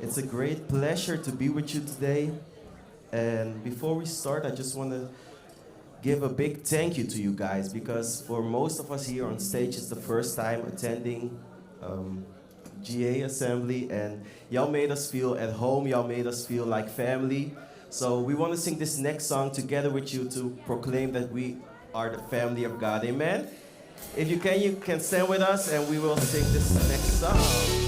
It's a great pleasure to be with you today. And before we start, I just want to give a big thank you to you guys because for most of us here on stage, it's the first time attending GA Assembly, and y'all made us feel at home, y'all made us feel like family. So we want to sing this next song together with you to proclaim that we are the family of God. Amen? If you can stand with us and we will sing this next song.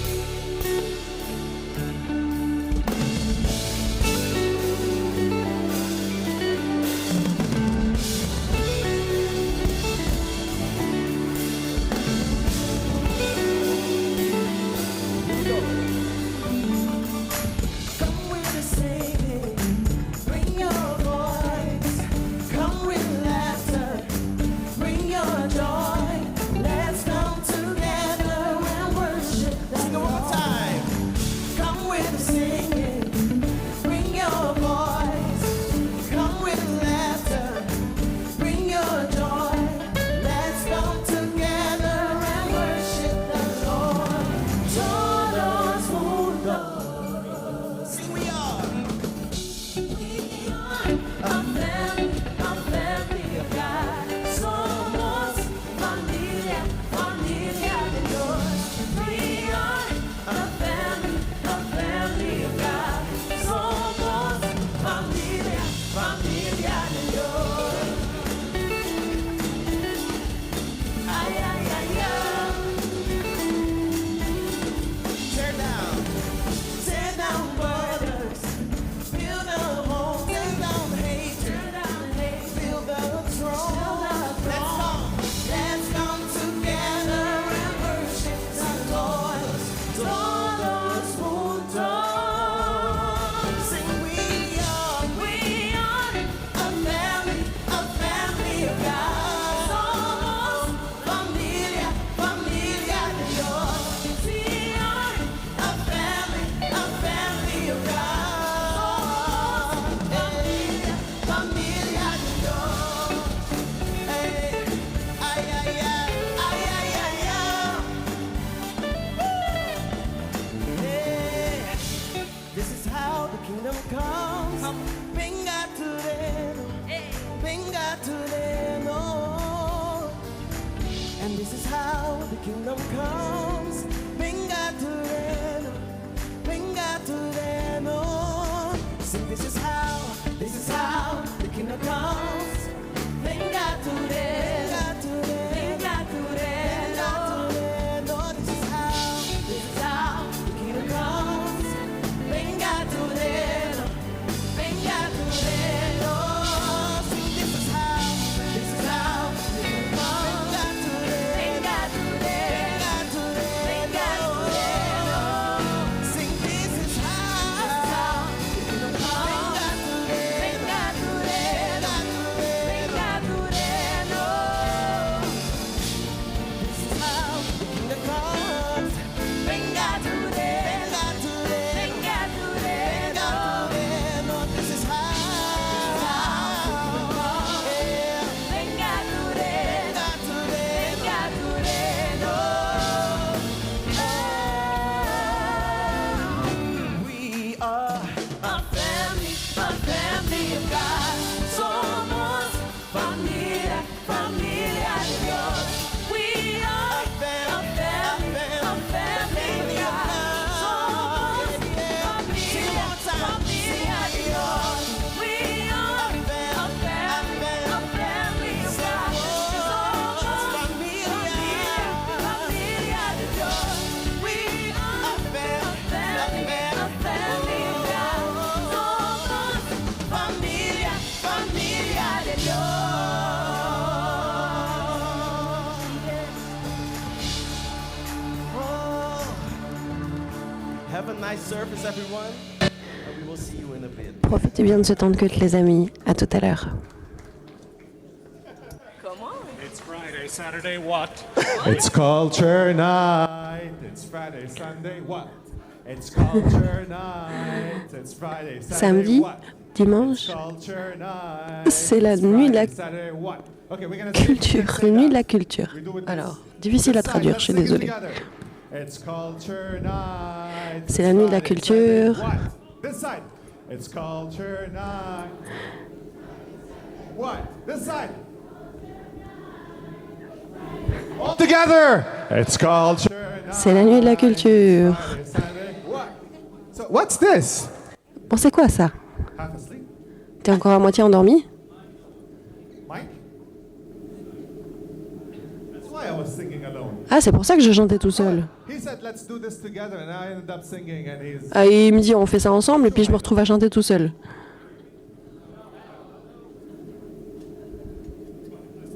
Profitez bien de ce temps de culte, les amis. À tout à l'heure. It's Friday, Saturday, what? It's culture night. It's Friday, Sunday, what? It's culture night. It's Friday, Saturday, Samedi, what? dimanche, Culture night. c'est la nuit de la Saturday, what? Okay, we're gonna culture, nuit de la culture. Alors, difficile à traduire, je suis désolée. It's culture night. C'est la nuit de la Friday, culture. Sunday, what? This side. It's culture night. What? This side. All together. It's culture night. C'est la nuit de la culture. Friday, Sunday, what? So what's this? Bon, c'est quoi ça? Half asleep? T'es encore à moitié endormi? Mike? That's why I was singing alone. Ah, c'est pour ça que je chantais tout seul. He said, let's do this together, and I ended up singing, and he's... Ah, il me dit on fait ça ensemble et puis je me retrouve à chanter tout seul.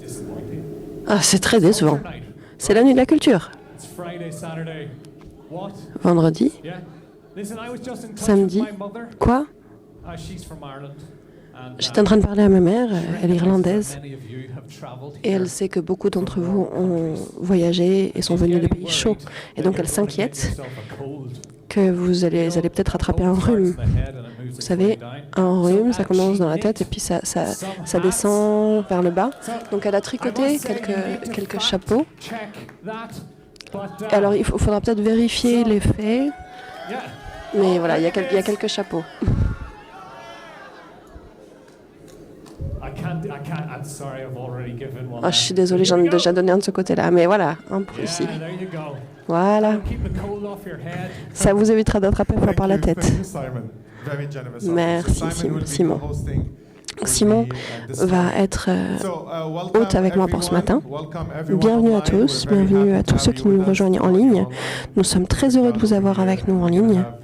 Disappointing. Ah, c'est très décevant. Culture night. C'est la nuit de la culture. It's Friday, Saturday. What? Vendredi. Yeah. Listen, I was just in touch Samedi. with my mother. Quoi? She's from Ireland. And, J'étais en train de parler à ma mère, elle est recognizes that irlandaise, many of you have traveled et here. elle sait que beaucoup d'entre vous ont voyagé et sont venus de pays chauds. Et donc elle s'inquiète que vous allez peut-être attraper un rhume. Vous savez, un rhume, ça commence dans la tête et puis ça descend vers le bas. Donc elle a tricoté quelques chapeaux. Et alors il faudra peut-être vérifier les faits, mais voilà, il y a quelques chapeaux. I'm sorry, I've already given one. Ah, je suis désolée, j'en ai déjà donné un de ce côté-là, mais voilà, un pour ici. Yeah, there you go. Voilà, Keep the cold off your head. ça vous évitera d'attraper froid par la tête. Thank you, Simon. Very generous. Merci, So Simon will be Simon. hosting with Simon me, this va time. être So, welcome hôte avec moi pour ce everyone. matin. Welcome everyone Bienvenue à online. tous, We're very bienvenue happy à to tous ceux have qui you nous with us rejoignent en joining ligne. online. Nous sommes très heureux de vous avoir avec nous en ligne, Have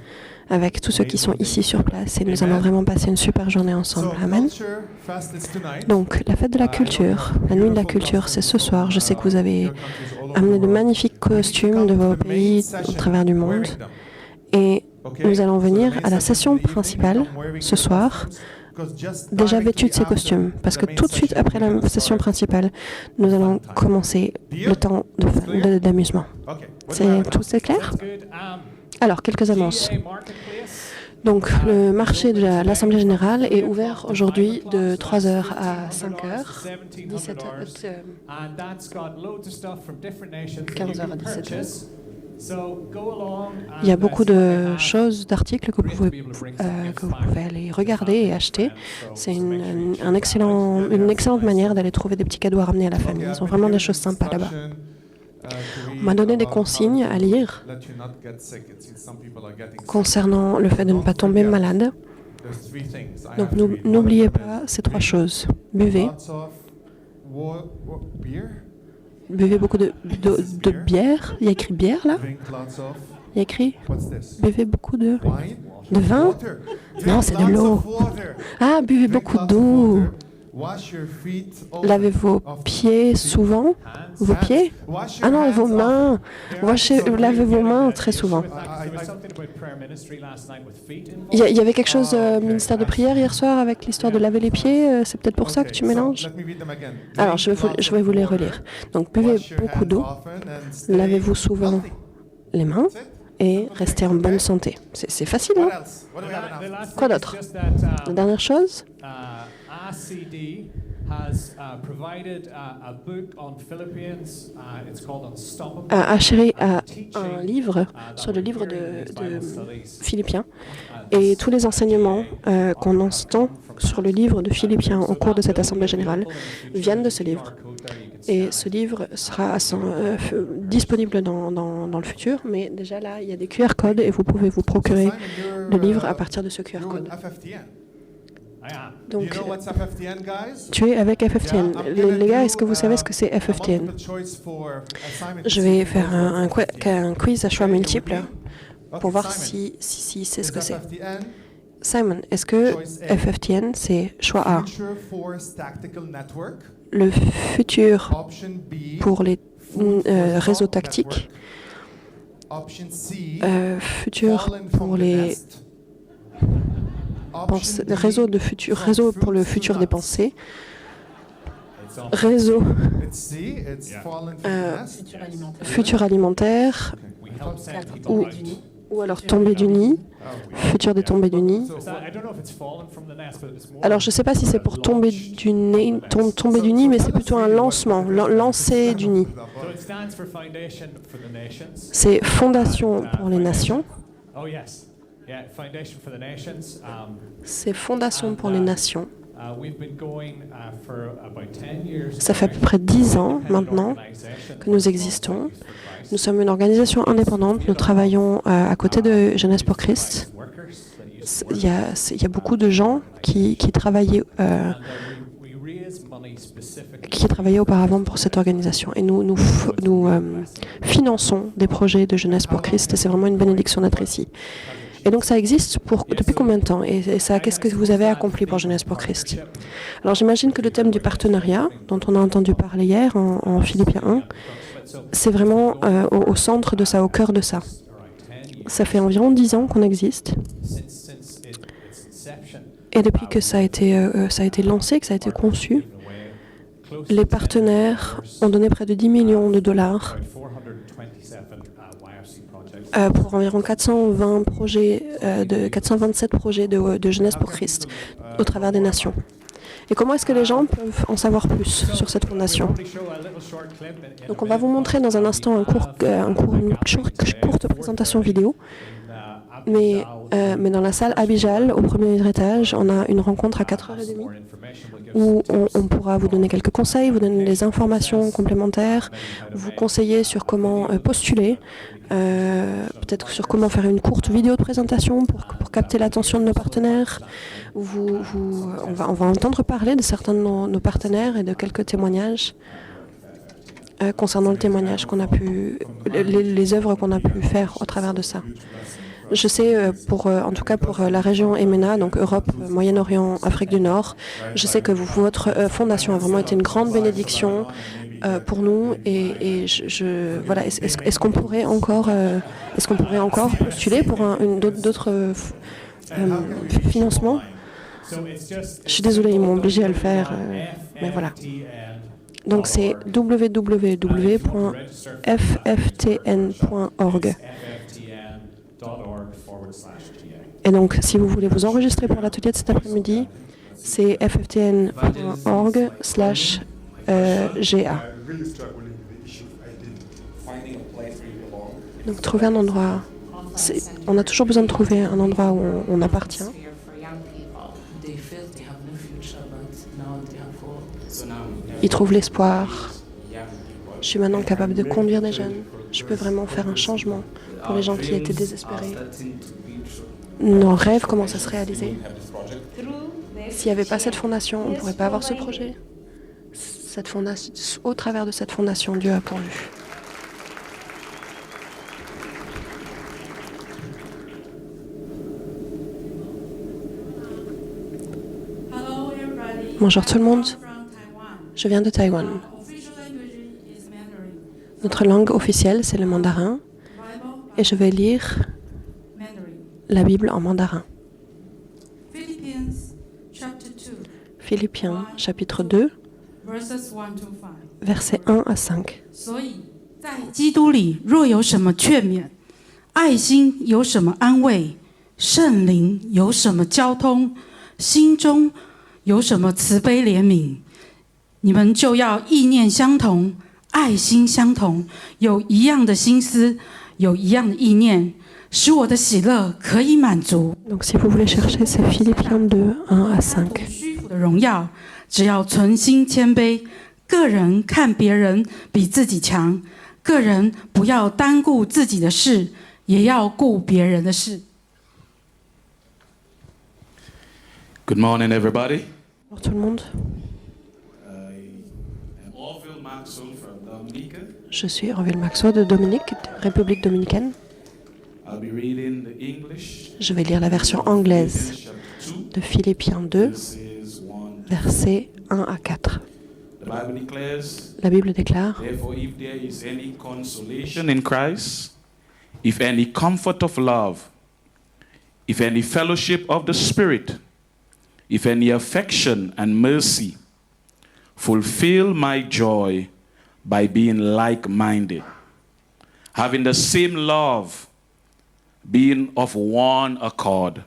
avec tous ceux qui sont ici sur place, et nous allons vraiment passer une super journée ensemble. So, Amen. Culture Fest is tonight. Donc, la fête de la culture, la nuit de la culture, c'est ce soir. Je sais que vous avez amené de magnifiques costumes de vos pays au travers du monde. Et nous allons venir à la session principale ce soir, déjà vêtus de ces costumes. Parce que tout de suite après la session principale, nous allons commencer le temps d'amusement. C'est clair? Good. Alors, quelques annonces. GA Marketplace. Donc, le marché de l'Assemblée Générale est ouvert aujourd'hui de 3h à 5h. 17 And that's got loads of stuff from different nations that 15 you heures can à 17 heures. purchase. So go along Il y a and, beaucoup see what they de have. choses, d'articles que vous pouvez aller regarder et acheter. C'est une excellente manière d'aller trouver des petits cadeaux à ramener à la famille. Ils ont vraiment des choses sympas là-bas. On m'a donné des consignes à lire concernant le fait de ne pas tomber malade. Donc n'oubliez pas ces 3 choses. Buvez beaucoup de bière. Il y a écrit bière là? Il y a écrit buvez beaucoup de vin? Non, c'est de l'eau. Ah, buvez beaucoup d'eau. Lavez vos pieds souvent. Vos pieds? Ah non, vos mains. Lavez vos mains très souvent. There was something about prayer ministry last night with feet involved. Il y avait quelque chose, ministère de prière hier soir, avec l'histoire de laver les pieds. C'est peut-être pour ça que tu mélanges. Alors, je vais vous les relire. Donc, buvez beaucoup d'eau, lavez-vous souvent les mains et restez en bonne santé. C'est facile, hein? The last Quoi thing is d'autre? just that, La dernière chose, RCD has provided a book on Philippians. It's called Unstoppable. Chérie a un livre sur le livre de Philippiens et tous les enseignements qu'on entend sur le livre de Philippiens au cours de cette Assemblée Générale viennent de ce livre. Et ce livre sera disponible dans le futur, mais déjà là, il y a des QR codes et vous pouvez vous procurer le livre à partir de ce QR code. Donc, tu es avec FFTN. Les gars, est-ce que vous savez ce que c'est FFTN? Je vais faire un quiz à choix multiples pour voir si c'est ce que c'est. Simon, est-ce que FFTN, c'est choix A, le futur pour les réseaux tactiques, futur pour les réseau pour le futur des pensées, réseau futur alimentaire, ou alors tombée du nid, futur des tombées du nid. Alors je ne sais pas si c'est pour tomber du nid, mais c'est plutôt un lancement, lancer du nid. stands for Foundation for the Nations. C'est Fondation pour les Nations. Oh yes, yeah, Foundation for the Nations. C'est Fondation pour les Nations. We've been going for about 10 years. Ça fait à peu près 10 ans maintenant que nous existons. Nous sommes une organisation indépendante. Nous travaillons à côté de Jeunesse pour Christ. Il y a beaucoup de gens qui travaillaient auparavant pour cette organisation. Et nous finançons des projets de Jeunesse pour Christ. Et c'est vraiment une bénédiction d'être ici. Et donc ça existe depuis combien de temps? Et ça, qu'est-ce que vous avez accompli pour Jeunesse pour Christ? Alors j'imagine que le thème du partenariat, dont on a entendu parler hier en Philippiens 1, c'est vraiment au centre de ça, au cœur de ça. Ça fait environ 10 ans qu'on existe. Et depuis que ça a été lancé, que ça a été conçu, les partenaires ont donné près de 10 millions de dollars pour environ 427 projets de Jeunesse pour Christ au travers des nations. Et comment est-ce que les gens peuvent en savoir plus sur cette fondation? Donc on va vous montrer dans un instant une courte présentation vidéo. Mais dans la salle Abijal, au premier étage, on a une rencontre à 4h30 où on pourra vous donner quelques conseils, vous donner des informations complémentaires, vous conseiller sur comment postuler, peut-être sur comment faire une courte vidéo de présentation pour capter l'attention de nos partenaires. On va entendre parler de certains de nos partenaires et de quelques témoignages concernant le témoignage qu'on a pu, les œuvres qu'on a pu faire au travers de ça. Je sais, en tout cas pour la région EMENA, donc Europe, Moyen-Orient, Afrique du Nord, je sais que votre fondation a vraiment été une grande bénédiction pour nous. Et voilà, est-ce qu'on pourrait encore postuler pour d'autres financements? Je suis désolée, ils m'ont obligé à le faire, mais voilà. Donc c'est www.fftn.org. Et donc, si vous voulez vous enregistrer pour l'atelier de cet après-midi, c'est fftn.org/GA. Donc, trouver un endroit. On a toujours besoin de trouver un endroit où on appartient. Ils trouvent l'espoir. Je suis maintenant capable de conduire des jeunes. Je peux vraiment faire un changement pour les gens qui étaient désespérés. Nos rêves commencent à se réaliser. S'il n'y avait pas cette fondation, on ne pourrait pas avoir ce projet. Au travers de cette fondation, Dieu a pourvu. Bonjour tout le monde. Je viens de Taïwan. Notre langue officielle, c'est le mandarin. Et je vais lire la Bible en mandarin. Philippiens, chapitre 2, versets 1 à 5. 在基督里若有什么劝勉，爱心有什么安慰，圣灵有什么交通，心中有什么慈悲怜悯，你们就要意念相同，爱心相同，有一样的心思，有一样的意念，使我的喜乐可以满足。 Donc si vous voulez chercher, c'est Philippiens 2, 1 à 5. 虚浮的荣耀，只要存心谦卑，个人看别人比自己强，个人不要单顾自己的事，也要顾别人的事。 Good morning, everybody. Bonjour tout le monde. I'm Orville Maxwell from Dominica. Je suis Orville Maxwell de Dominique, République dominicaine. I'll be reading the English. Je vais lire la version anglaise de Philippiens 2, Verses 1. versets 1 à 4. The Bible declares, La Bible déclare: therefore, if there is any consolation in Christ, if any comfort of love, if any fellowship of the Spirit, if any affection and mercy, fulfill my joy by being like-minded, having the same love, being of one accord,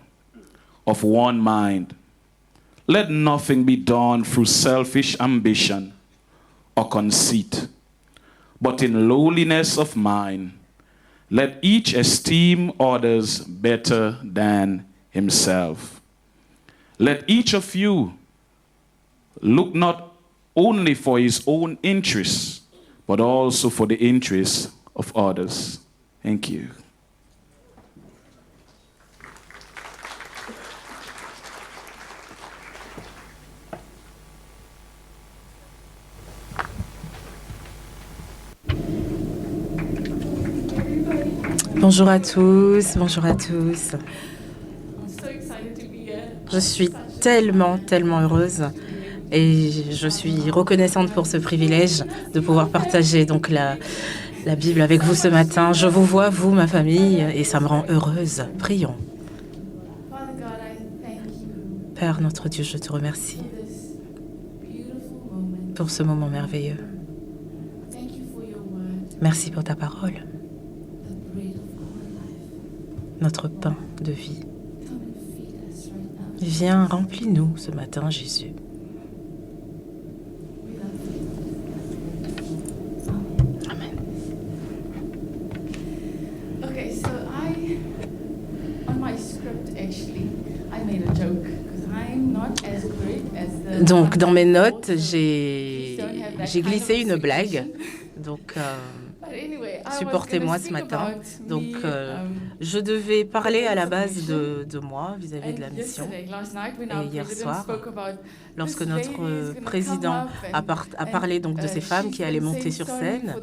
of one mind. Let nothing be done through selfish ambition or conceit, but in lowliness of mind, let each esteem others better than himself. Let each of you look not only for his own interests, but also for the interests of others. Thank you. Bonjour à tous, bonjour à tous. Je suis tellement heureuse et je suis reconnaissante pour ce privilège de pouvoir partager donc la Bible avec vous ce matin. Je vous vois, vous, ma famille, et ça me rend heureuse. Prions. Père notre Dieu, je te remercie pour ce moment merveilleux. Merci pour ta parole, notre pain de vie. Viens, remplis-nous ce matin, Jésus. Amen. Okay, so on my script actually, I made a joke because I'm not as great as the. Donc, dans mes notes, j'ai glissé une blague. Donc, supportez-moi ce matin. Donc, je devais parler à la base de moi vis-à-vis de la mission. Et hier soir, lorsque notre président a parlé donc de ces femmes qui allaient monter sur scène,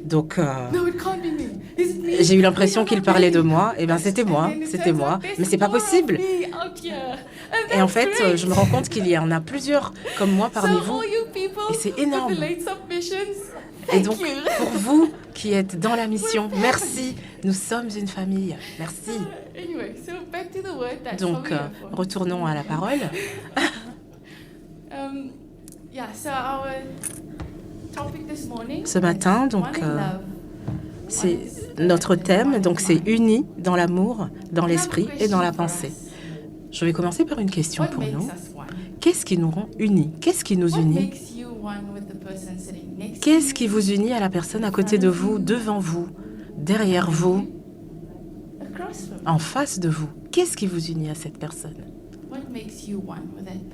donc j'ai eu l'impression qu'il parlait de moi. Et bien, c'était moi. Mais c'est pas possible. Et en fait, je me rends compte qu'il y en a plusieurs comme moi parmi vous. Et c'est énorme. Et donc, pour vous qui êtes dans la mission, merci. Nous sommes une famille. Merci. Donc, retournons à la parole. Ce matin, donc, c'est notre thème. Donc, c'est unis dans l'amour, dans l'esprit et dans la pensée. Je vais commencer par une question pour nous. Qu'est-ce qui nous rend unis? Qu'est-ce qui nous unit? Qu'est-ce qui vous unit à la personne à côté de vous, devant vous, derrière vous, en face de vous? Qu'est-ce qui vous unit à cette personne?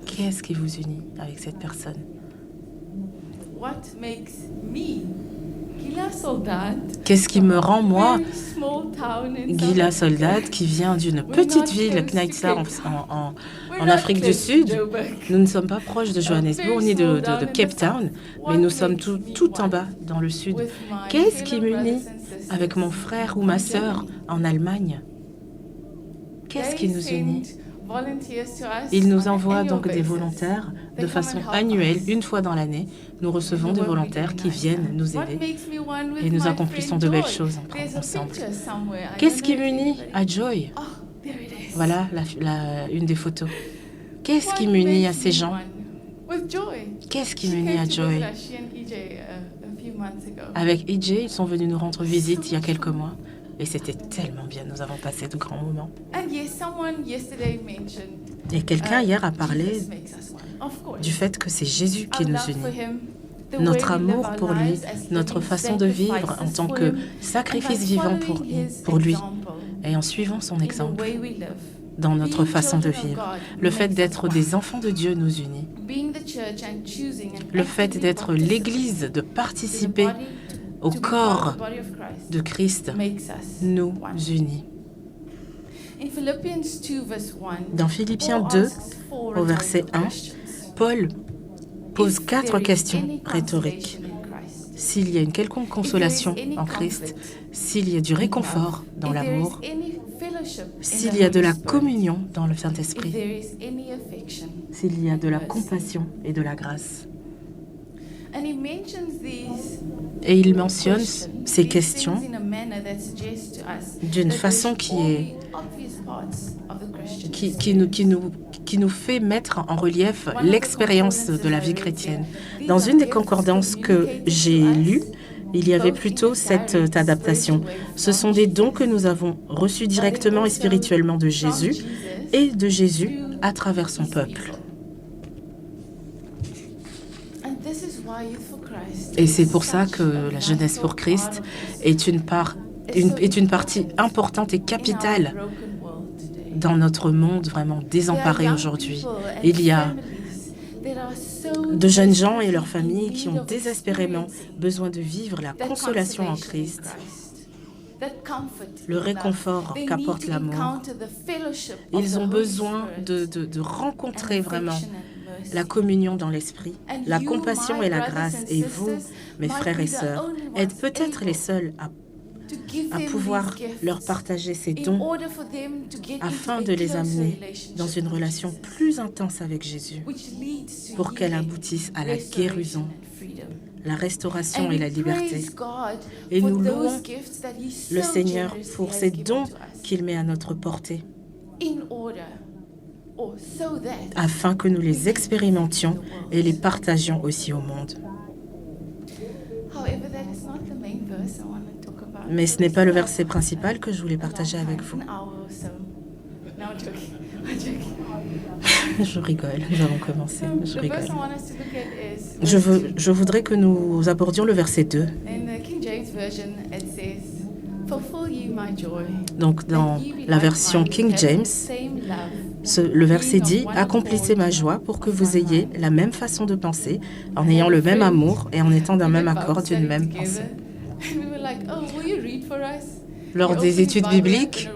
Qu'est-ce qui vous unit avec cette personne? Qu'est-ce qui me rend, moi, Gila Soldat, qui vient d'une petite ville, Kneitsar, en Afrique du Sud. Nous ne sommes pas proches de Johannesburg ni de Cape Town, mais nous sommes tout en bas, dans le sud. Qu'est-ce qui m'unit avec mon frère ou ma sœur en Allemagne? Qu'est-ce qui nous unit? Il nous envoie donc des volontaires de façon annuelle, une fois dans l'année. Nous recevons des volontaires qui viennent nous aider et nous accomplissons de belles choses ensemble. Qu'est-ce qui m'unit à Joy? Voilà une des photos. Qu'est-ce qui m'unit à ces gens? Qu'est-ce qui m'unit à Joy? Avec EJ, ils sont venus nous rendre visite il y a quelques mois. Et c'était tellement bien, nous avons passé de grands moments. Et quelqu'un hier a parlé du fait que c'est Jésus qui nous unit. Notre amour pour lui, notre façon de vivre en tant que sacrifice vivant pour lui. Et en suivant son exemple dans notre façon de vivre. Le fait d'être des enfants de Dieu nous unit. Le fait d'être l'Église, de participer au corps de Christ nous unit. Dans Philippiens 2, au verset 1, Paul pose 4 questions rhétoriques. S'il y a une quelconque consolation en Christ, s'il y a du réconfort dans l'amour, s'il y a de la communion dans le Saint-Esprit, s'il y a de la compassion et de la grâce. Et il mentionne ces questions d'une façon qui nous fait mettre en relief l'expérience de la vie chrétienne. Dans une des concordances que j'ai lues, il y avait plutôt cette adaptation. Ce sont des dons que nous avons reçus directement et spirituellement de Jésus et de Jésus à travers son peuple. Et c'est pour ça que la Jeunesse pour Christ est une partie importante et capitale dans notre monde vraiment désemparé aujourd'hui. Il y a de jeunes gens et leurs familles qui ont désespérément besoin de vivre la consolation en Christ, le réconfort qu'apporte l'amour. Ils ont besoin de rencontrer vraiment la communion dans l'esprit, la compassion et la grâce. Et vous, mes frères et sœurs, êtes peut-être les seuls à pouvoir leur partager ces dons afin de les amener dans une relation plus intense avec Jésus pour qu'elle aboutisse à la guérison, la restauration et la liberté. Et nous louons le Seigneur pour ces dons qu'il met à notre portée afin que nous les expérimentions et les partagions aussi au monde. Mais ce n'est pas le verset principal que je voulais partager avec vous. Je rigole, nous allons commencer. Je rigole. Je voudrais que nous abordions le verset 2. Donc, dans la version King James, le verset dit « Accomplissez ma joie pour que vous ayez la même façon de penser, en ayant le même amour et en étant d'un même accord, d'une même pensée. » Lors des études bibliques,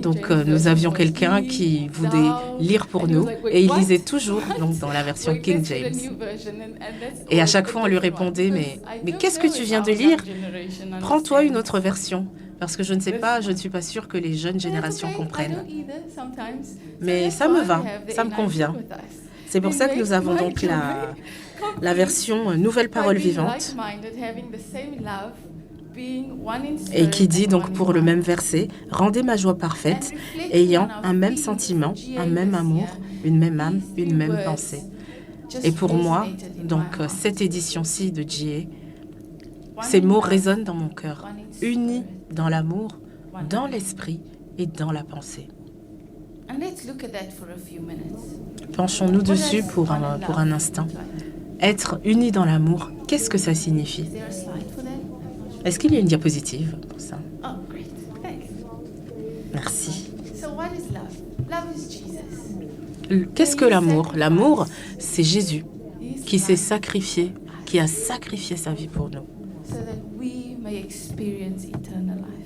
donc, nous avions quelqu'un qui voulait lire pour nous et il lisait toujours donc, dans la version King James. Et à chaque fois, on lui répondait « Mais qu'est-ce que tu viens de lire? Prends-toi une autre version. » Parce que je ne sais pas, je ne suis pas sûre que les jeunes générations comprennent. Mais ça me va, ça me convient. C'est pour ça que nous avons donc la version Nouvelle Parole Vivante et qui dit donc pour le même verset « Rendez ma joie parfaite, ayant un même sentiment, un même amour, une même âme, une même pensée. » Et pour moi, donc cette édition-ci de GA, ces mots résonnent dans mon cœur, unis dans l'amour, dans l'esprit et dans la pensée. Penchons-nous dessus pour un instant. Être unis dans l'amour, qu'est-ce que ça signifie? Est-ce qu'il y a une diapositive pour ça? Merci. Qu'est-ce que l'amour? L'amour, c'est Jésus qui s'est sacrifié, qui a sacrifié sa vie pour nous,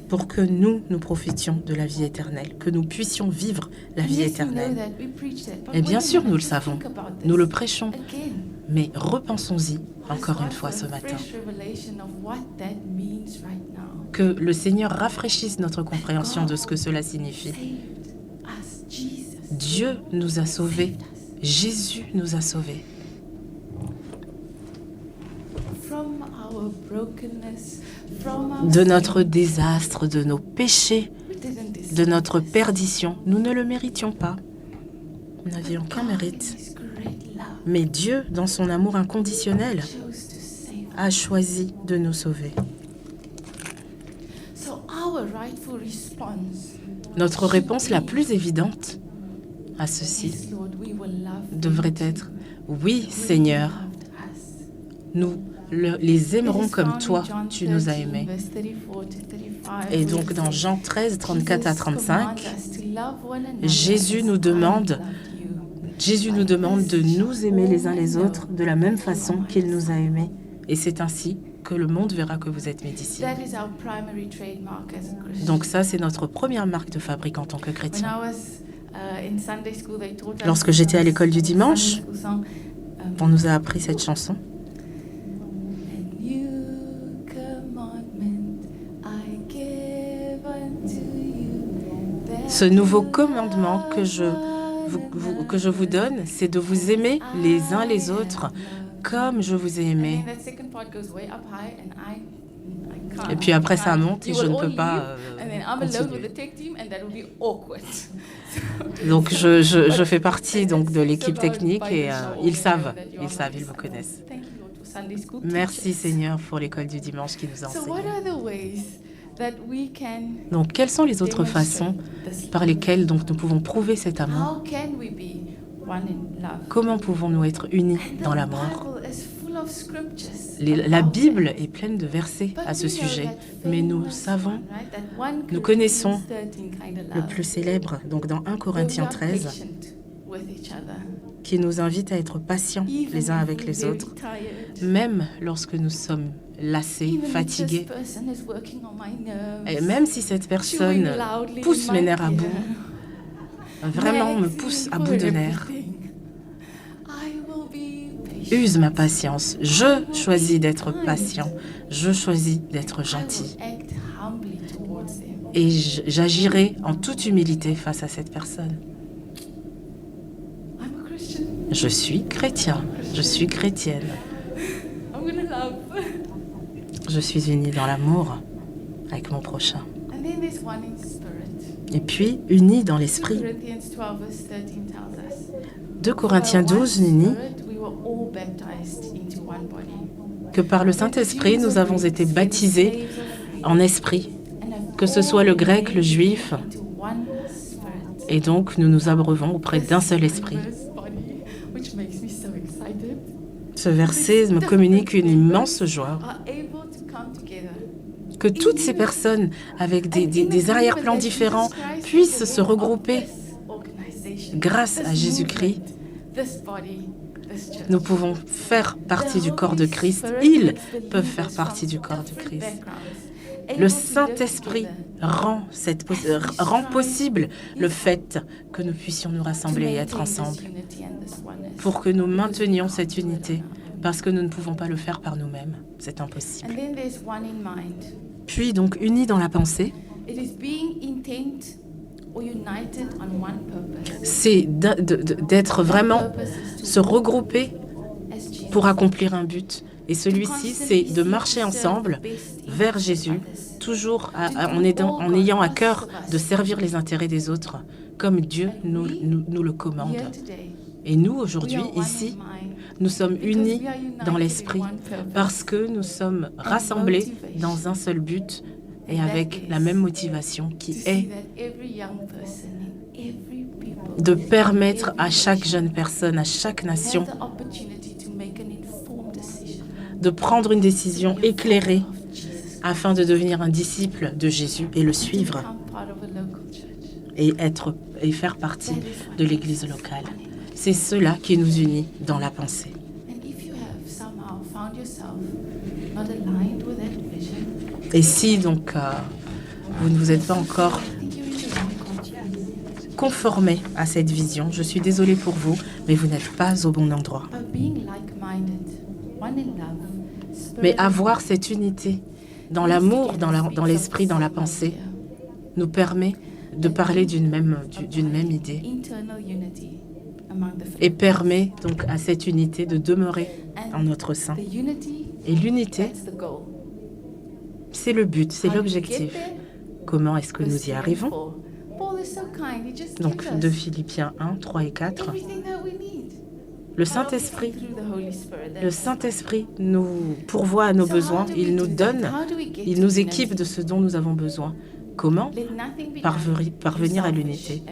pour que nous profitions de la vie éternelle, que nous puissions vivre la vie éternelle. Et bien sûr, nous le savons, nous le prêchons, mais repensons-y encore une fois ce matin. Que le Seigneur rafraîchisse notre compréhension de ce que cela signifie. Dieu nous a sauvés, Jésus nous a sauvés. De notre désastre, de nos péchés, de notre perdition, nous ne le méritions pas. Nous n'avions aucun mérite. Mais Dieu, dans son amour inconditionnel, a choisi de nous sauver. Notre réponse la plus évidente à ceci devrait être « Oui, Seigneur, nous les aimerons comme toi, tu nous as aimés. » Et donc dans Jean 13, 34 à 35, Jésus nous demande de nous aimer les uns les autres de la même façon qu'il nous a aimés. Et c'est ainsi que le monde verra que vous êtes mes disciples. Donc ça, c'est notre première marque de fabrique en tant que chrétien. Lorsque j'étais à l'école du dimanche, on nous a appris cette chanson. Ce nouveau commandement que je vous donne, c'est de vous aimer les uns les autres comme je vous ai aimé. Et puis après, ça monte et je ne peux pas continuer. Donc, je fais partie donc, de l'équipe technique et ils savent, ils me connaissent. Merci Seigneur pour l'école du dimanche qui nous a enseigné. Donc, quelles sont les autres façons par lesquelles donc, nous pouvons prouver cet amour? Comment pouvons-nous être unis dans l'amour? La Bible est pleine de versets à ce sujet, mais nous savons, nous connaissons le plus célèbre, donc dans 1 Corinthiens 13, qui nous invite à être patients les uns avec les autres, même lorsque nous sommes lassés, fatigués, et même si cette personne pousse mes nerfs à bout, vraiment me pousse à bout de nerfs, use ma patience. Je choisis d'être patient. Je choisis d'être gentil. Et j'agirai en toute humilité face à cette personne. Je suis chrétien. Je suis chrétienne. Je suis unie dans l'amour avec mon prochain. Et puis, unie dans l'esprit. 2 Corinthiens 12 nous dit que par le Saint-Esprit, nous avons été baptisés en esprit, que ce soit le grec, le juif, et donc nous nous abreuvons auprès d'un seul esprit. Ce verset me communique une immense joie, que toutes ces personnes avec des arrière-plans différents puissent se regrouper grâce à Jésus-Christ. Nous pouvons faire partie du corps de Christ. Ils peuvent faire partie du corps de Christ. Le Saint-Esprit rend possible le fait que nous puissions nous rassembler et être ensemble pour que nous maintenions cette unité, parce que nous ne pouvons pas le faire par nous-mêmes. C'est impossible. Puis donc, unis dans la pensée, c'est d'être vraiment se regrouper pour accomplir un but. Et celui-ci, c'est de marcher ensemble vers Jésus, toujours en ayant à cœur de servir les intérêts des autres, comme Dieu nous le commande. Et nous, aujourd'hui, ici, nous sommes unis dans l'esprit parce que nous sommes rassemblés dans un seul but et avec la même motivation qui est de permettre à chaque jeune personne, à chaque nation, de prendre une décision éclairée afin de devenir un disciple de Jésus et le suivre et faire partie de l'Église locale. C'est cela qui nous unit dans la pensée. Et si donc vous ne vous êtes pas encore conformé à cette vision, je suis désolée pour vous, mais vous n'êtes pas au bon endroit. Mais avoir cette unité dans l'amour, dans l'esprit, dans la pensée, nous permet de parler d'une même idée et permet donc à cette unité de demeurer en notre sein. Et l'unité, c'est le but, c'est l'objectif. Comment est-ce que nous y arrivons? Donc, de Philippiens 1, 3 et 4. Le Saint-Esprit nous pourvoit à nos besoins, il nous donne, il nous équipe de ce dont nous avons besoin. Comment parvenir à l'unité?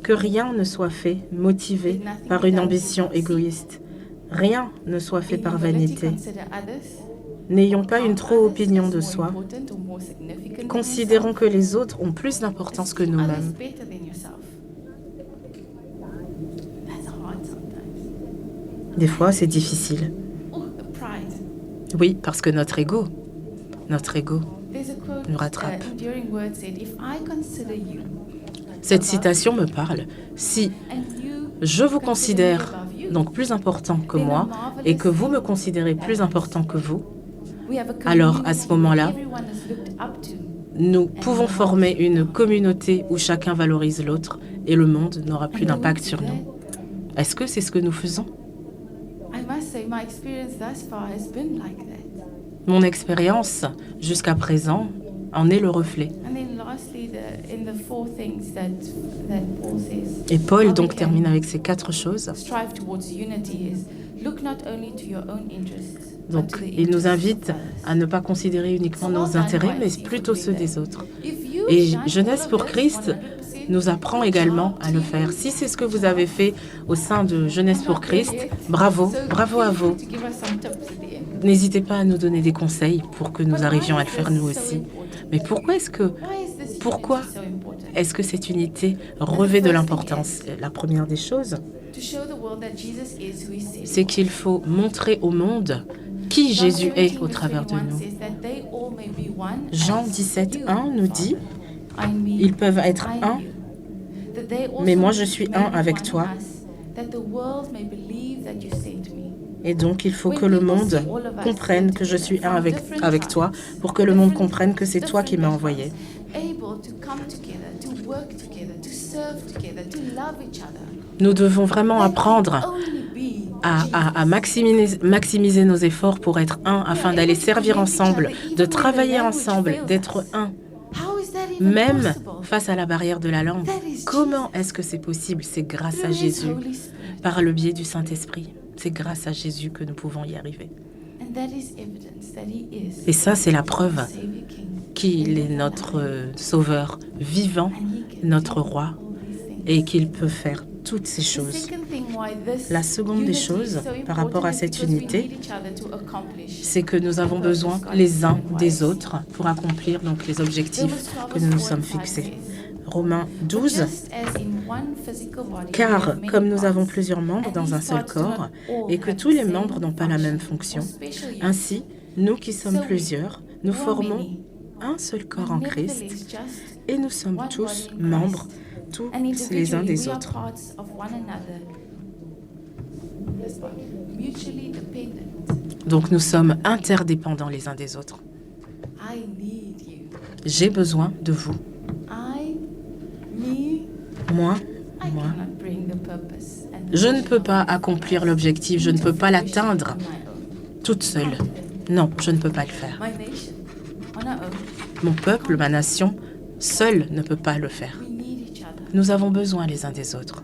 Que rien ne soit fait motivé par une ambition égoïste. Rien ne soit fait par vanité. N'ayons pas une trop opinion de soi. Considérons que les autres ont plus d'importance que nous-mêmes. Des fois, c'est difficile. Oui, parce que notre ego nous rattrape. Cette citation me parle. Si je vous considère donc plus important que moi et que vous me considérez plus important que vous, alors à ce moment-là, nous pouvons former une communauté où chacun valorise l'autre et le monde n'aura plus d'impact sur nous. Est-ce que c'est ce que nous faisons? Mon expérience jusqu'à présent en est le reflet. Et Paul donc termine avec ces 4 choses. Donc il nous invite à ne pas considérer uniquement nos intérêts, mais plutôt ceux des autres. Et Jeunesse pour Christ nous apprend également à le faire. Si c'est ce que vous avez fait au sein de Jeunesse pour Christ, bravo, bravo à vous. n'hésitez pas à nous donner des conseils pour que nous arrivions à le faire nous aussi. Mais pourquoi est-ce que cette unité revêt de l'importance? La première des choses, c'est qu'il faut montrer au monde qui Jésus est au travers de nous. Jean 17:1 nous dit, ils peuvent être un, mais moi je suis un avec toi. Et donc il faut que le monde comprenne que je suis un avec toi, pour que le monde comprenne que c'est toi qui m'as envoyé. Nous devons vraiment apprendre à maximiser nos efforts pour être un, afin d'aller servir ensemble, de travailler ensemble, d'être un. Même face à la barrière de la langue. Comment est-ce que c'est possible? C'est grâce à Jésus, par le biais du Saint-Esprit. C'est grâce à Jésus que nous pouvons y arriver. Et ça, c'est la preuve qu'il est notre Sauveur vivant, notre Roi, et qu'il peut faire toutes ces choses. La seconde des choses, par rapport à cette unité, c'est que nous avons besoin les uns des autres pour accomplir donc les objectifs que nous nous sommes fixés. Romains 12, car comme nous avons plusieurs membres dans un seul corps et que tous les membres n'ont pas la même fonction, ainsi, nous qui sommes plusieurs, nous formons un seul corps en Christ et nous sommes tous membres, tous les uns des autres. Donc nous sommes interdépendants les uns des autres. J'ai besoin de vous. Moi, je ne peux pas accomplir l'objectif, je ne peux pas l'atteindre toute seule. Non, je ne peux pas le faire. Mon peuple, ma nation, seul ne peut pas le faire. Nous avons besoin les uns des autres.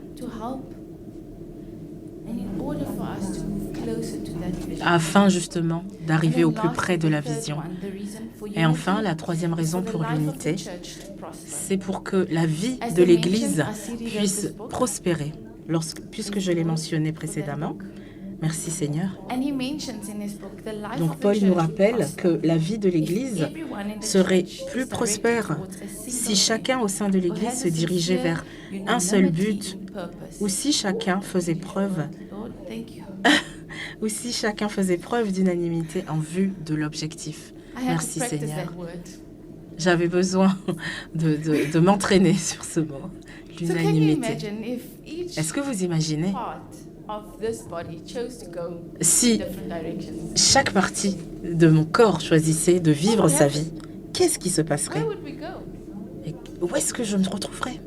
Afin justement d'arriver au plus près de la vision. Et enfin, la troisième raison pour l'unité, c'est pour que la vie de l'Église puisse prospérer. Puisque je l'ai mentionné précédemment, merci Seigneur. Donc Paul nous rappelle que la vie de l'Église serait plus prospère si chacun au sein de l'Église se dirigeait vers un seul but, ou si chacun faisait preuve d'unanimité en vue de l'objectif. Merci Seigneur. J'avais besoin de m'entraîner sur ce mot, l'unanimité. Est-ce que vous imaginez si chaque partie de mon corps choisissait de vivre sa vie, qu'est-ce qui se passerait? Et où est-ce que je me retrouverais?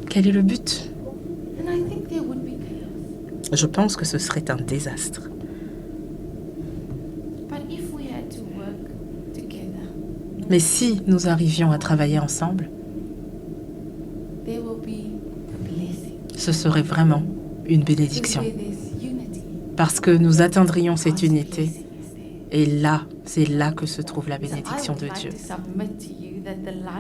Quel est le but? Je pense que ce serait un désastre. Mais si nous arrivions à travailler ensemble, ce serait vraiment une bénédiction. Parce que nous atteindrions cette unité. Et là, c'est là que se trouve la bénédiction de Dieu.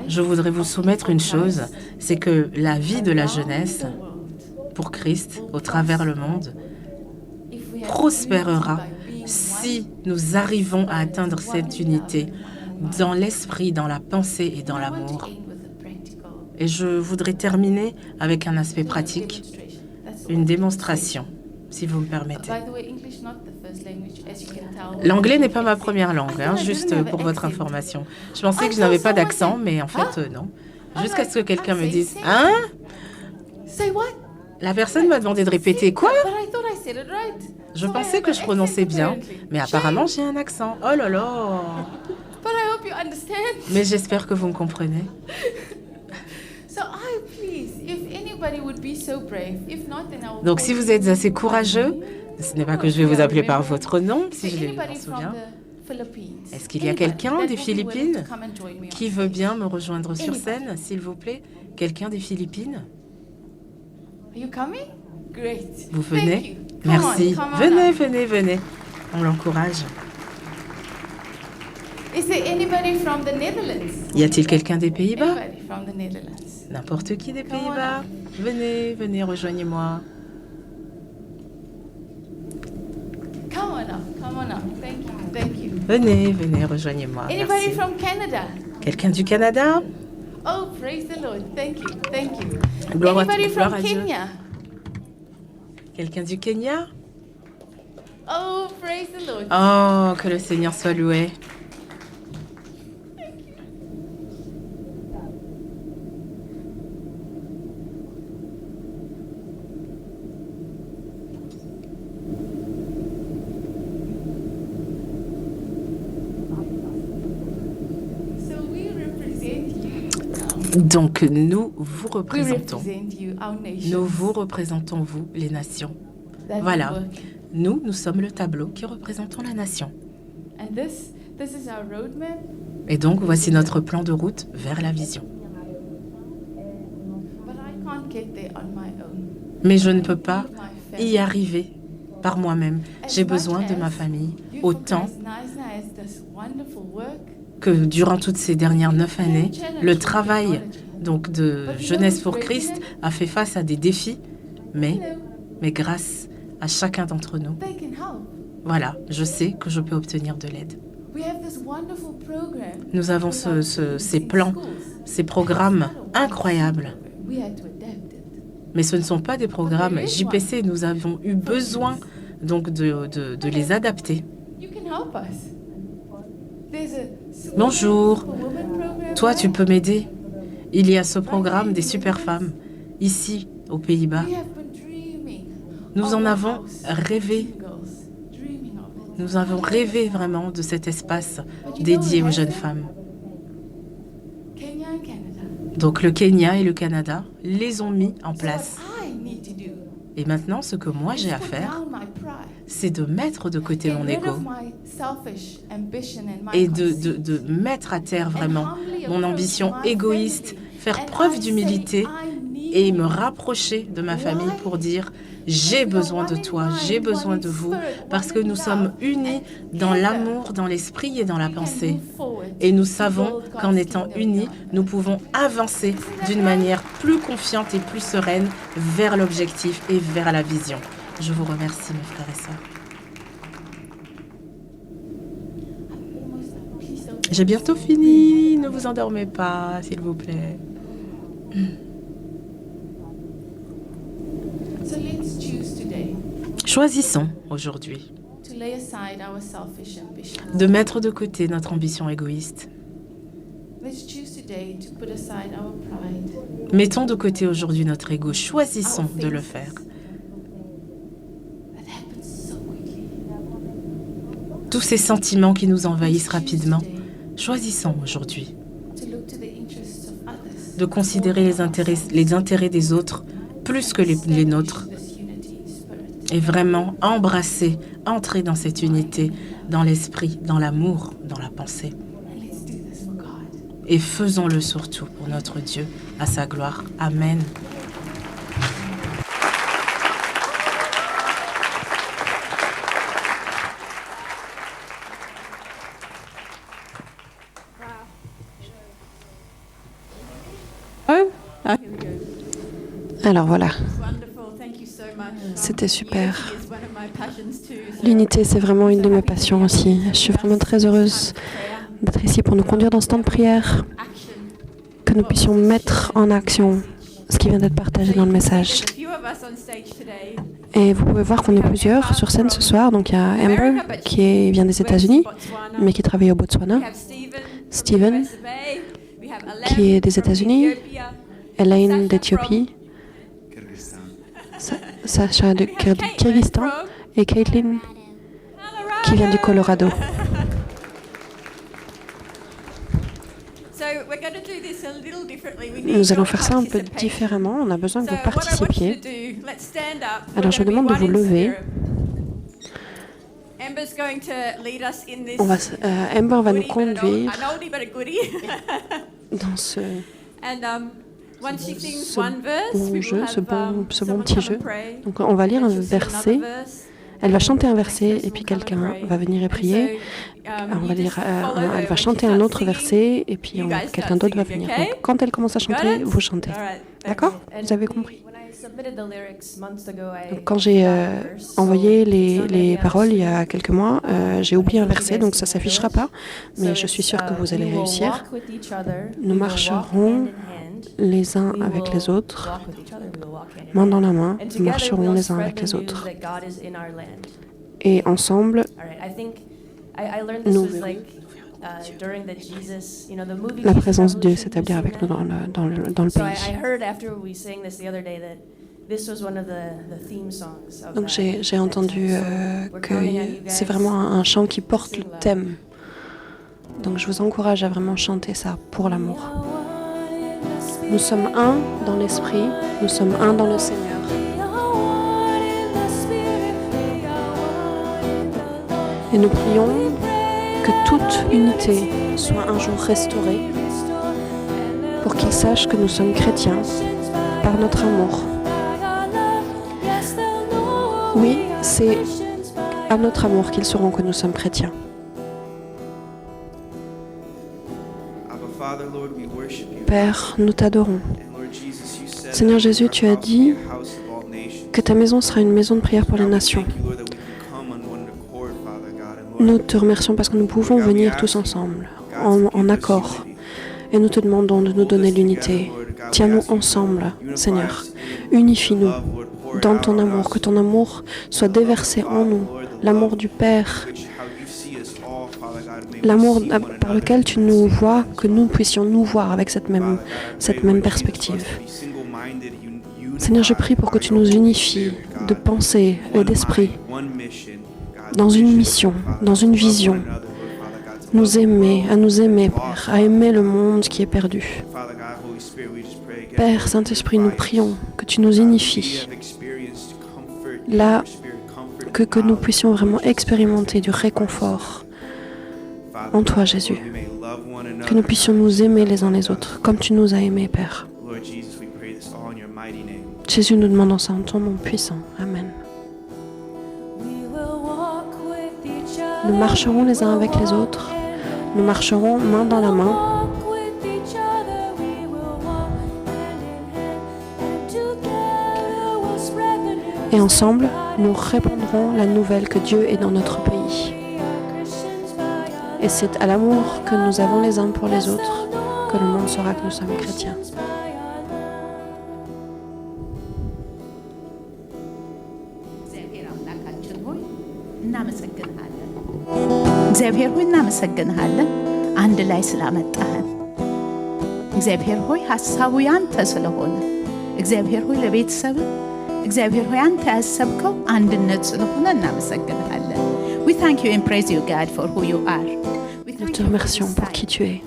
Je voudrais vous soumettre une chose, c'est que la vie de la jeunesse, pour Christ, au travers le monde, prospérera si nous arrivons à atteindre cette unité dans l'esprit, dans la pensée et dans l'amour. Et je voudrais terminer avec un aspect pratique, une démonstration, si vous me permettez. L'anglais n'est pas ma première langue, juste pour votre information. Je pensais que je n'avais pas d'accent, mais en fait, non. Jusqu'à ce que quelqu'un me dise « Hein ?» La personne m'a demandé de répéter « Quoi ?» Je pensais que je prononçais bien, mais apparemment j'ai un accent. Oh là là! Mais j'espère que vous me comprenez. Donc si vous êtes assez courageux, ce n'est pas que je vais vous appeler par votre nom, si je m'en souviens. Est-ce qu'il y a quelqu'un des Philippines qui veut bien me rejoindre sur scène, s'il vous plaît? Quelqu'un des Philippines? Vous venez? Merci. Venez, venez, venez. On l'encourage. Y a-t-il quelqu'un des Pays-Bas? N'importe qui des Pays-Bas. Venez, venez, rejoignez-moi. on up. Thank you. Venez, venez, rejoignez-moi. Anybody Merci. from Canada? Quelqu'un du Canada? Oh, praise the Lord. Thank you. Gloire à, Anybody gloire from à Dieu. Kenya? Quelqu'un du Kenya? Oh, praise the Lord. Oh, que le Seigneur soit loué. So we represent you. Donc, nous vous We représentons. represent you, our nation. Nous vous représentons, vous, les nations. That Voilà. work. Nous sommes le tableau qui représentons la nation. And this is our roadmap. Et donc, voici notre plan de route vers la vision. But I can't get there on my own. Mais je ne peux pas I need my family. y arriver par moi-même. J'ai As besoin much de ma as famille. you Autant guys has this wonderful work, que durant toutes ces dernières 9 années, le travail donc de Jeunesse pour Christ a fait face à des défis, mais grâce à chacun d'entre nous, they can help. voilà, je sais que je peux obtenir de l'aide. We have this wonderful program. Nous avons ces plans, ces programmes incroyables, We had to adapt it. mais ce ne sont pas des programmes JPC. Nous avons eu besoin donc de les adapter. You can help us. There's a Bonjour, woman program. toi tu peux m'aider. Il y a ce programme des super femmes ici aux Pays-Bas. We have been dreaming Nous of en a avons house. rêvé. Girls, dreaming of it. Nous avons rêvé vraiment de cet espace But you dédié know aux what jeunes happened? femmes. Kenya and Canada. Donc le Kenya et le Canada les ont mis en So place. what I need to do Et maintenant, ce que moi is j'ai à put faire, down my pride. c'est de mettre de côté Get mon rid ego of my selfish ambition and my et conceit. de mettre à terre vraiment And humbly mon approach ambition my égoïste, family. faire And preuve I d'humilité say, I need et me you. rapprocher de ma famille pour dire j'ai besoin de toi, j'ai besoin de vous, parce que nous sommes unis dans l'amour, dans l'esprit et dans la pensée. Et nous savons qu'en étant unis, nous pouvons avancer d'une manière plus confiante et plus sereine vers l'objectif et vers la vision. Je vous remercie, mes frères et sœurs. J'ai bientôt fini, ne vous endormez pas, s'il vous plaît. So let's choose today Choisissons aujourd'hui to lay aside our selfish ambition. de mettre de côté notre ambition égoïste. Let's choose today to put aside our pride. Mettons de côté aujourd'hui notre ego. Choisissons de le faire. That happens so quickly. Tous ces sentiments qui nous envahissent Let's choose rapidement, today choisissons aujourd'hui to look to the interests of others. de considérer les intérêts des autres plus que les nôtres This unity spirit. et vraiment embrasser, entrer dans cette unité, dans l'esprit, dans l'amour, dans la pensée. And let's do this for God. Et faisons-le surtout pour notre Dieu, à sa gloire. Amen. Alors voilà, c'était super. L'unité, c'est vraiment une de mes passions aussi. Je suis vraiment très heureuse d'être ici pour nous conduire dans ce temps de prière, que nous puissions mettre en action ce qui vient d'être partagé dans le message. Et vous pouvez voir qu'on est plusieurs sur scène ce soir. Donc il y a Amber qui vient des États-Unis, mais qui travaille au Botswana. Steven, qui est des États-Unis. Elaine d'Éthiopie. Sacha de Kyrgyzstan. Et Caitlin, qui vient du Colorado. Nous allons faire ça un peu différemment. On a besoin que vous participiez. Alors, je vous demande de vous lever. Amber va nous conduire dans ce bon jeu, ce bon petit jeu. Donc, on va lire un verset. Elle va chanter un verset et puis quelqu'un va venir et prier. Elle va chanter un autre verset et puis quelqu'un d'autre va venir. Donc, quand elle commence à chanter, vous chantez. D'accord? Vous avez compris? Donc, quand j'ai envoyé les paroles il y a quelques mois, j'ai oublié un verset, donc ça ne s'affichera pas, mais je suis sûre que vous allez réussir. Nous marcherons les uns avec les autres, main dans la main, nous marcherons les uns avec les autres. Et ensemble, nous verrons la présence de Dieu s'établir avec nous dans le pays. Donc j'ai entendu que c'est vraiment un chant qui porte le thème. Donc je vous encourage à vraiment chanter ça pour l'amour. Nous sommes un dans l'esprit, nous sommes un dans le Seigneur. Et nous prions que toute unité soit un jour restaurée pour qu'ils sachent que nous sommes chrétiens par notre amour. Oui, c'est à notre amour qu'ils sauront que nous sommes chrétiens. Père, nous t'adorons. Seigneur Jésus, tu as dit que ta maison sera une maison de prière pour les nations. Nous te remercions parce que nous pouvons venir tous ensemble, en accord, et nous te demandons de nous donner l'unité. Tiens-nous ensemble, Seigneur. Unifie-nous dans ton amour, que ton amour soit déversé en nous, l'amour du Père, l'amour par lequel tu nous vois, que nous puissions nous voir avec cette même perspective. Seigneur, je prie pour que tu nous unifies de pensée et d'esprit, dans une mission, dans une vision, à nous aimer, Père, à aimer le monde qui est perdu. Père, Saint-Esprit, nous prions que tu nous unifies, là, que nous puissions vraiment expérimenter du réconfort en toi, Jésus, que nous puissions nous aimer les uns les autres, comme tu nous as aimés, Père. Jésus, nous demandons ça en ton nom puissant. Amen. Nous marcherons les uns avec les autres. Nous marcherons main dans la main. Et ensemble, nous répandrons la nouvelle que Dieu est dans notre pays. Et c'est à l'amour que nous avons les uns pour les autres que le monde saura que nous sommes chrétiens. እግዚአብሔር ሆይ እናመሰግንሃለን አንድ ላይ ስላመጣህን። እግዚአብሔር ሆይ ሐሳቡ ያንተ ስለሆነ እግዚአብሔር ሆይ ለቤተሰብ እግዚአብሔር ሆይ አንተ ያሰብከው አንድነት ስለሆነ እናመሰግንሃለን። We thank you and praise you, God, for who you are. Nous te remercions pour qui tu es.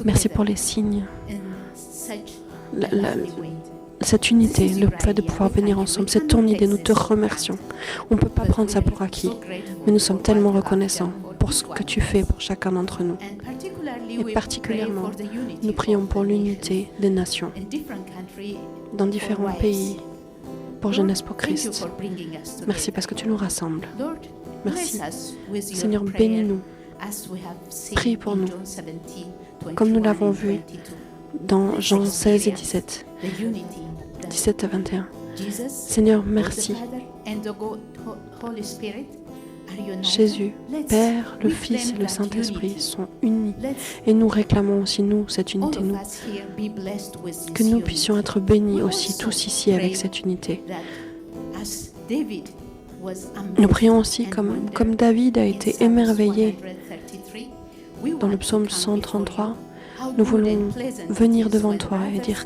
Merci pour les signes. Cette unité, le fait de pouvoir venir ensemble, c'est ton idée, nous te remercions. On ne peut pas prendre ça pour acquis, mais nous sommes tellement reconnaissants pour ce que tu fais pour chacun d'entre nous. Et particulièrement, nous prions pour l'unité des nations, dans différents pays, pour Jeunesse pour Christ. Merci parce que tu nous rassembles. Merci. Seigneur, bénis-nous. Prie pour nous, comme nous l'avons vu dans Jean 16 et 17. 17 à 21. Seigneur, merci. Jésus, Père, le Fils et le Saint-Esprit sont unis. Et nous réclamons aussi, nous, cette unité, nous. Que nous puissions être bénis aussi, tous ici, avec cette unité. Nous prions aussi comme David a été émerveillé dans le psaume 133. Nous voulons venir devant toi et dire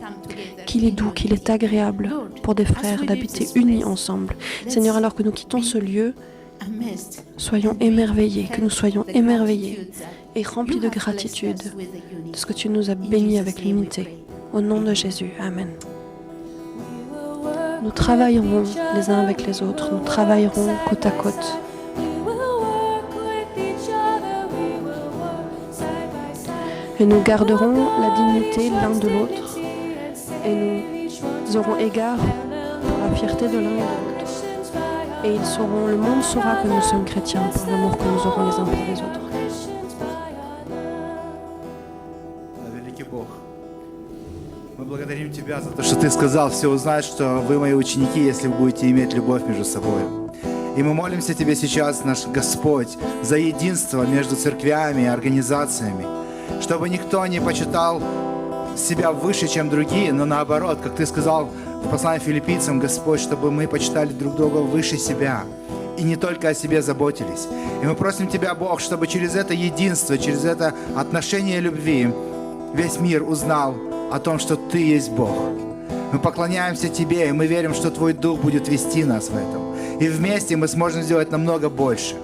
qu'il est doux, qu'il est agréable pour des frères d'habiter unis ensemble. Seigneur, alors que nous quittons ce lieu, soyons émerveillés, que nous soyons émerveillés et remplis de gratitude de ce que tu nous as bénis avec l'unité. Au nom de Jésus, Amen. Nous travaillerons les uns avec les autres, nous travaillerons côte à côte. Et nous garderons la dignité l'un de l'autre et nous aurons égard pour la fierté de l'un et de l'autre. Et le monde saura que nous sommes chrétiens par l'amour que nous aurons les uns pour les autres. Мы благодарим Тебя за то, что Ты сказал, все узнают, что вы мои ученики, если вы будете иметь любовь между собой. И мы молимся Тебе сейчас, наш Господь, за единство между церквями и организациями, чтобы никто не почитал себя выше, чем другие, но наоборот, как Ты сказал в послании филиппийцам, Господь, чтобы мы почитали друг друга выше себя и не только о себе заботились. И мы просим Тебя, Бог, чтобы через это единство, через это отношение любви весь мир узнал о том, что Ты есть Бог. Мы поклоняемся Тебе, и мы верим, что Твой Дух будет вести нас в этом. И вместе мы сможем сделать намного больше.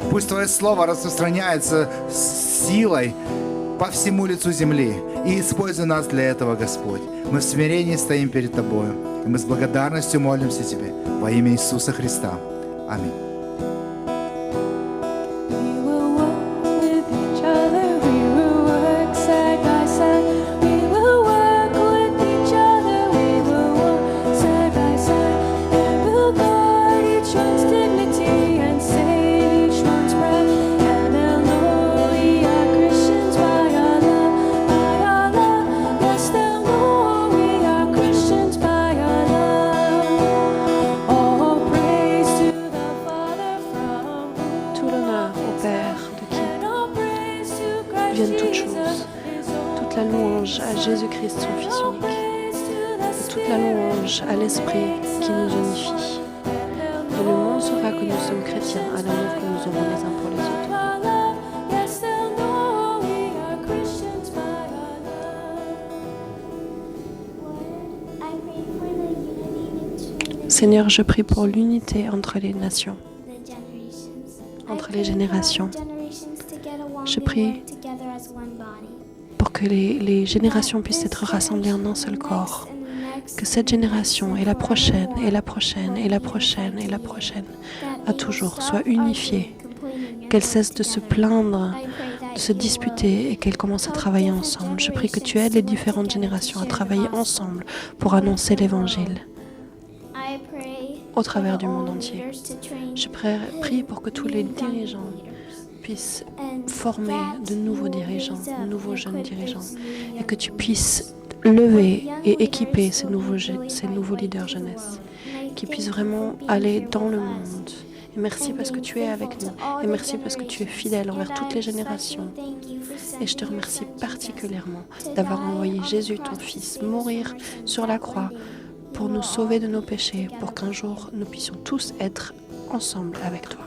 Пусть Твое Слово распространяется с силой по всему лицу земли. И используй нас для этого, Господь. Мы в смирении стоим перед Тобою. И мы с благодарностью молимся Тебе во имя Иисуса Христа. Аминь. Jésus-Christ, son Fils unique, et toute la louange à l'Esprit qui nous unifie. Et le monde saura que nous sommes chrétiens à l'amour que nous aurons les uns pour les autres. Seigneur, je prie pour l'unité entre les nations, entre les générations. Je prie pour que les générations puissent être rassemblées en un seul corps. Que cette génération et la prochaine, et la prochaine, et la prochaine, et la prochaine, à toujours, soient unifiées. Qu'elles cessent de se plaindre, de se disputer et qu'elles commencent à travailler ensemble. Je prie que tu aides les différentes générations à travailler ensemble pour annoncer l'Évangile au travers du monde entier. Je prie pour que tous les dirigeants puissent former de nouveaux dirigeants, de nouveaux jeunes dirigeants, et que tu puisses lever et équiper ces nouveaux leaders jeunesse, qui puissent vraiment aller dans le monde. Et merci parce que tu es avec nous, et merci parce que tu es fidèle envers toutes les générations. Et je te remercie particulièrement d'avoir envoyé Jésus, ton Fils, mourir sur la croix pour nous sauver de nos péchés, pour qu'un jour nous puissions tous être ensemble avec toi.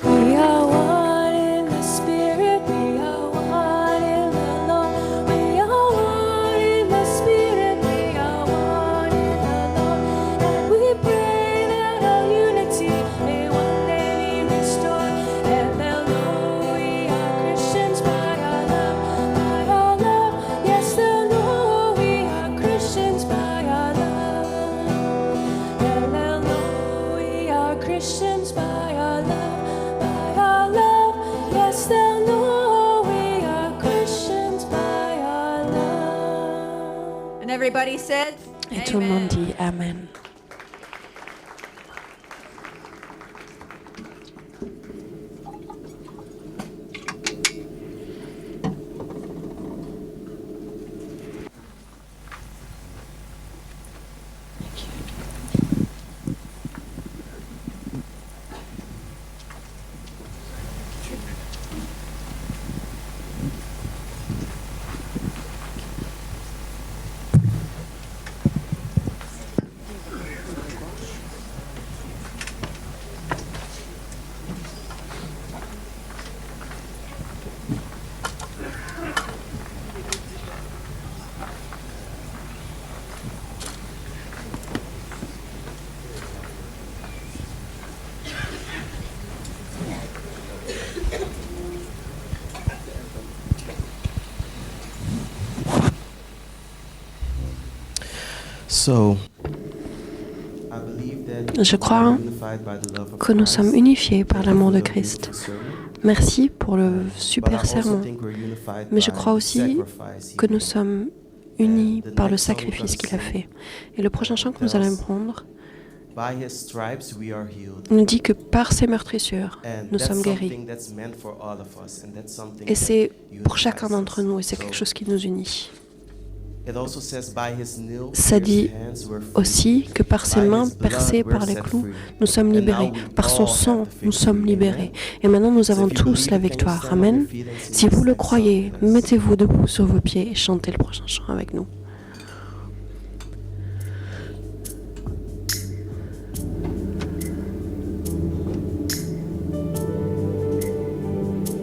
We are one in the Spirit, we are one in the Lord. We are one in the Spirit, we are one in the Lord. And we pray that our unity may one day be restored. And they'll know we are Christians by our love, by our love. Yes, they'll know we are Christians by our love. And they'll know we are Christians by our love. Everybody said, et tout le monde dit Amen. Je crois que nous sommes unifiés par l'amour de Christ. Merci pour le super sermon. Mais je crois aussi que nous sommes unis par le sacrifice qu'il a fait. Et le prochain chant que nous allons prendre, By his stripes we are healed. Il nous dit que par ses meurtrissures, And nous that's sommes guéris. something that's meant for all of us, and that's something Et c'est that pour chacun unites d'entre us. nous, et c'est quelque chose qui nous unit. It also says, by his nail Ça dit pierced hands we're free. aussi que par ses By mains his blood percées we're par les set clous, free. nous sommes And now libérés. we Par son all sang, have the nous sommes victory. libérés. Amen. Et maintenant, nous So avons if you tous believe la it, can you victoire. stand on your Amen. feet and sing Si this vous le next croyez, song with us? mettez-vous debout sur vos pieds et chantez le prochain chant avec nous.